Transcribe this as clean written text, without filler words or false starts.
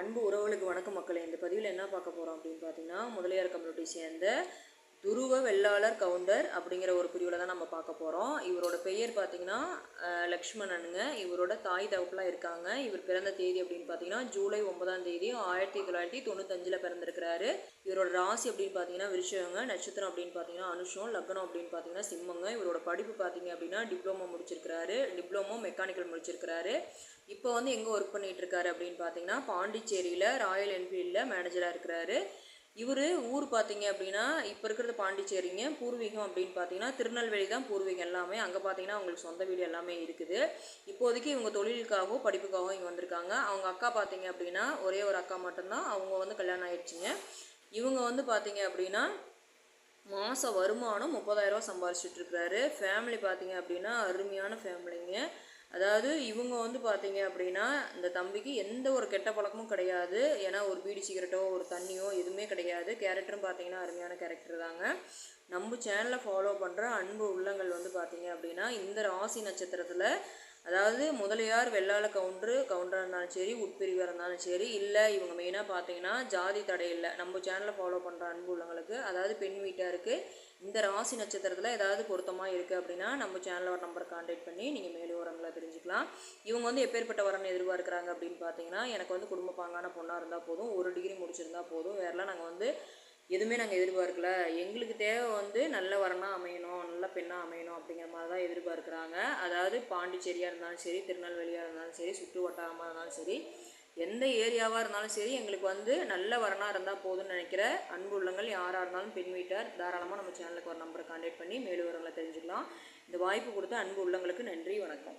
அன்பு உறவுகளுக்கு வணக்கம் மக்களே. இந்த பதிவில் என்ன பார்க்க போகிறோம் அப்படின்னு பார்த்தீங்கன்னா, முதலியார் கம்யூனிட்டி சேர்ந்த துருவ வெள்ளாளர் கவுண்டர் அப்படிங்கிற ஒரு பிரிவில் தான் நம்ம பார்க்க போகிறோம். இவரோட பெயர் பார்த்தீங்கன்னா லக்ஷ்மணனுங்க. இவரோட தாய் தகப்பெலாம் இருக்காங்க. இவர் பிறந்த தேதி அப்படின்னு பார்த்தீங்கன்னா ஜூலை 9ஆம் தேதி 1995 பிறந்திருக்கிறாரு. இவரோட ராசி அப்படின்னு பார்த்தீங்கன்னா விருஷகங்க. நட்சத்திரம் அப்படின்னு பார்த்தீங்கன்னா அனுஷம். லக்னம் அப்படின்னு பார்த்தீங்கன்னா சிம்மங்க. இவரோட படிப்பு பார்த்தீங்க அப்படின்னா டிப்ளமோ முடிச்சிருக்கிறாரு. டிப்ளமோ மெக்கானிக்கல் முடிச்சிருக்கிறாரு. இப்போ வந்து எங்கே ஒர்க் பண்ணிகிட்டு இருக்காரு அப்படின்னு பார்த்தீங்கன்னா பாண்டிச்சேரியில் ராயல் என்ஃபீல்டில் மேனேஜராக இருக்கிறாரு. இவர் ஊர் பார்த்தீங்க அப்படின்னா இப்போ இருக்கிறது பாண்டிச்சேரிங்க. பூர்வீகம் அப்படின்னு பார்த்தீங்கன்னா திருநெல்வேலி தான் பூர்வீகம் எல்லாமே. அங்கே பார்த்தீங்கன்னா அவங்களுக்கு சொந்த வீடு எல்லாமே இருக்குது. இப்போதைக்கு இவங்க தொழிலுக்காகவும் படிப்புக்காகவும் இங்கே வந்திருக்காங்க. அவங்க அக்கா பார்த்தீங்க அப்படின்னா ஒரே ஒரு அக்கா மட்டும்தான். அவங்க வந்து கல்யாணம் ஆயிடுச்சுங்க. இவங்க வந்து பார்த்தீங்க அப்படின்னா மாத வருமானம் 30,000 ரூபா சம்பாரிச்சிட்ருக்கிறாரு. ஃபேமிலி பார்த்தீங்க அப்படின்னா அருமையான ஃபேமிலிங்க. அதாவது இவங்க வந்து பார்த்தீங்க அப்படின்னா இந்த தம்பிக்கு எந்த ஒரு கெட்ட பழக்கமும் கிடையாது. ஏன்னா ஒரு பீடி சிகரெட்டோ ஒரு தண்ணியோ எதுவுமே கிடையாது. கேரக்டரும் பார்த்தீங்கன்னா அருமையான கேரக்டர் தாங்க. நம்ம சேனலை ஃபாலோ பண்ணுற அன்பு உள்ளங்கள் வந்து பார்த்தீங்க அப்படின்னா இந்த ராசி நட்சத்திரத்தில், அதாவது முதலியார் வெள்ளாள கவுண்டராக இருந்தாலும் சரி, உட்பிரிவாக இருந்தாலும் சரி, இல்லை இவங்க மெயினாக பார்த்தீங்கன்னா ஜாதி தடை இல்லை. நம்ம சேனலை ஃபாலோ பண்ணுற அன்பு உள்ளங்களுக்கு, அதாவது பெண் வீட்டாருக்கு இந்த ராசி நட்சத்திரத்தில் ஏதாவது பொருத்தமாக இருக்குது அப்படின்னா நம்ம சேனலில் ஒரு நம்பரை கான்டாக்ட் பண்ணி நீங்கள் மேலே வரங்களை தெரிஞ்சுக்கலாம். இவங்க வந்து எப்பேற்பட்ட வரன் எதிர்பார்க்குறாங்க அப்படின்னு பார்த்தீங்கன்னா, எனக்கு வந்து குடும்ப பாங்கான பொண்ணாக இருந்தால் போதும், ஒரு டிகிரி முடிச்சிருந்தா போதும், வேறெல்லாம் நாங்கள் வந்து எதுவுமே நாங்கள் எதிர்பார்க்கல. எங்களுக்கு தேவை வந்து நல்ல வரனாக அமையணும், நல்ல பெண்ணாக அமையணும் அப்படிங்கிற மாதிரி தான் எதிர்பார்க்குறாங்க. அதாவது பாண்டிச்சேரியாக இருந்தாலும் சரி, திருநெல்வேலியாக இருந்தாலும் சரி, சுற்று வட்டாரமாக இருந்தாலும் சரி, எந்த ஏரியாவாக இருந்தாலும் சரி, எங்களுக்கு வந்து நல்ல வரனாக இருந்தால் போதும்னு நினைக்கிற அன்பு உள்ளங்கள் யாராக இருந்தாலும் பெண் வீட்டார் தாராளமாக நம்ம சேனலுக்கு ஒரு நம்பரை கான்டாக்ட் பண்ணி மேலும் வரங்களை தெரிஞ்சுக்கலாம். இந்த வாய்ப்பு கொடுத்த அன்பு உள்ளங்களுக்கு நன்றி, வணக்கம்.